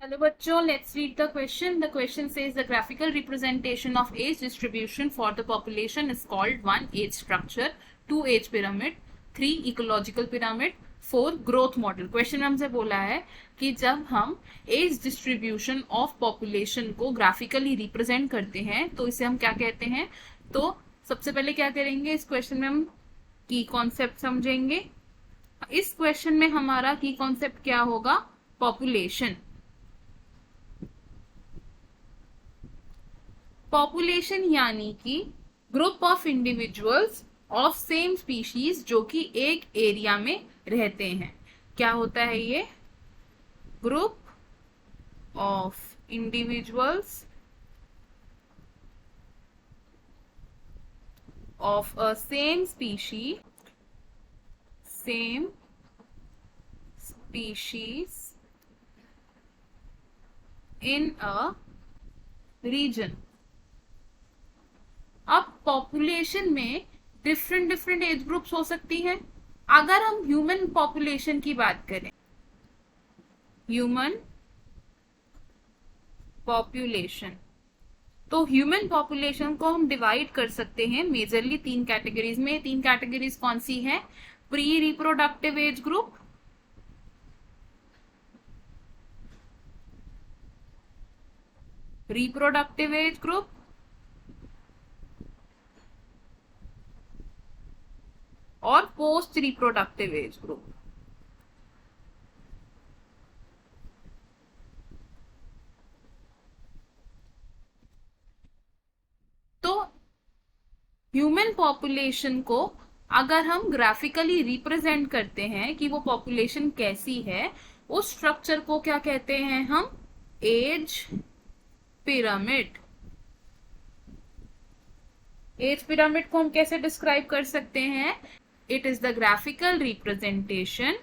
Hello बच्चों, let's read the question. The question says the graphical representation of age distribution for the population is called 1 age structure, 2 age pyramid, 3 ecological pyramid, 4 growth model. Question हमसे बोला है कि जब हम as distribution of population को graphically represent करते हैं तो इसे हम क्या कहते हैं। तो सबसे पहले क्या करेंगे, इस क्वेश्चन में हम की कॉन्सेप्ट समझेंगे। इस क्वेश्चन में हमारा की कॉन्सेप्ट क्या होगा, पॉपुलेशन। पॉपुलेशन यानी कि group of individuals of same species जो कि एक एरिया में रहते हैं। क्या होता है ये, group of individuals of a same species in a region. अब पॉपुलेशन में डिफरेंट एज ग्रुप्स हो सकती हैं। अगर हम ह्यूमन पॉपुलेशन की बात करें, ह्यूमन पॉपुलेशन, तो ह्यूमन पॉपुलेशन को हम डिवाइड कर सकते हैं मेजरली 3 कैटेगरीज में। 3 कैटेगरीज कौन सी है, pre reproductive age group, reproductive age group और पोस्ट रिप्रोडक्टिव एज ग्रुप। तो ह्यूमन पॉपुलेशन को अगर हम ग्राफिकली रिप्रेजेंट करते हैं कि वो पॉपुलेशन कैसी है, उस स्ट्रक्चर को क्या कहते हैं हम, एज पिरामिड। एज पिरामिड को हम कैसे डिस्क्राइब कर सकते हैं, it is the graphical representation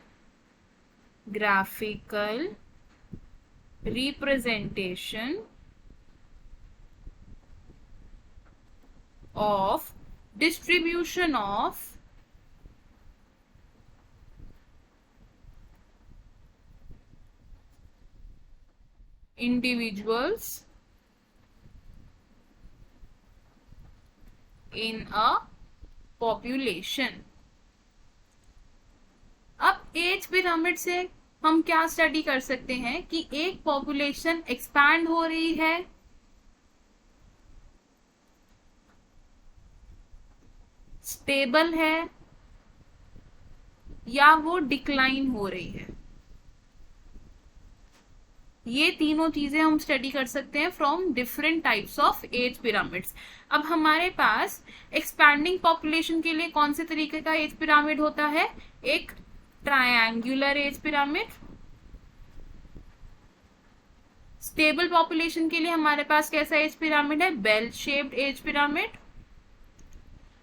of distribution of individuals in a population। अब एज पिरामिड से हम क्या स्टडी कर सकते हैं कि एक पॉपुलेशन एक्सपैंड हो रही है, स्टेबल है, या वो डिक्लाइन हो रही है। ये तीनों चीजें हम स्टडी कर सकते हैं from different types of age pyramids. अब हमारे पास एक्सपैंडिंग पॉपुलेशन के लिए कौन से तरीके का एज पिरामिड होता है, एक triangular age pyramid. Stable population के लिए हमारे पास कैसा एज पिरामिड है, बेल शेप्ड एज पिरामिड।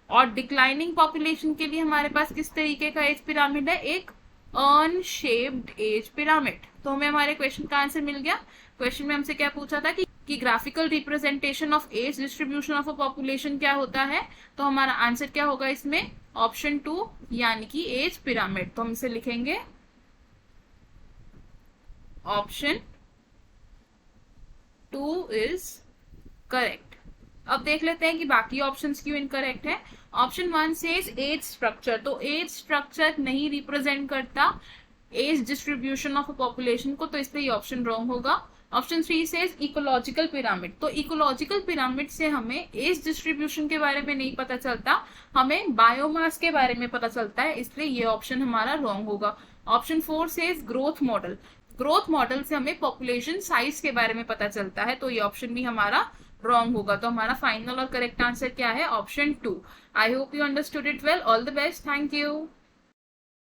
और डिक्लाइनिंग पॉपुलेशन के लिए हमारे पास किस तरीके का एज पिरामिड है, एक अर्न शेप्ड एज पिरामिड। तो हमें हमारे क्वेश्चन का आंसर मिल गया। क्वेश्चन में हमसे क्या पूछा था कि graphical representation of age distribution of a population क्या होता है, तो हमारा आंसर क्या होगा इसमें, ऑप्शन 2 यानी कि एज पिरामिड। तो हम इसे लिखेंगे ऑप्शन 2 इज करेक्ट। अब देख लेते हैं कि बाकी ऑप्शंस क्यों इनकरेक्ट है। ऑप्शन 1 सेज एज स्ट्रक्चर, तो एज स्ट्रक्चर नहीं रिप्रेजेंट करता age distribution of a population को, तो इसलिए ये ऑप्शन रॉन्ग होगा। ऑप्शन 3 सेज इकोलॉजिकल पिरामिड, तो इकोलॉजिकल पिरामिड से हमें एज डिस्ट्रीब्यूशन के बारे में नहीं पता चलता, हमें बायोमास के बारे में पता चलता है, इसलिए ये ऑप्शन हमारा रॉन्ग होगा। Option 4 says growth model, growth model से हमें पॉपुलेशन साइज के बारे में पता चलता है, तो ये ऑप्शन भी हमारा रॉन्ग होगा। तो हमारा फाइनल और करेक्ट आंसर क्या है, option 2। I hope you understood it well. All the best, thank you.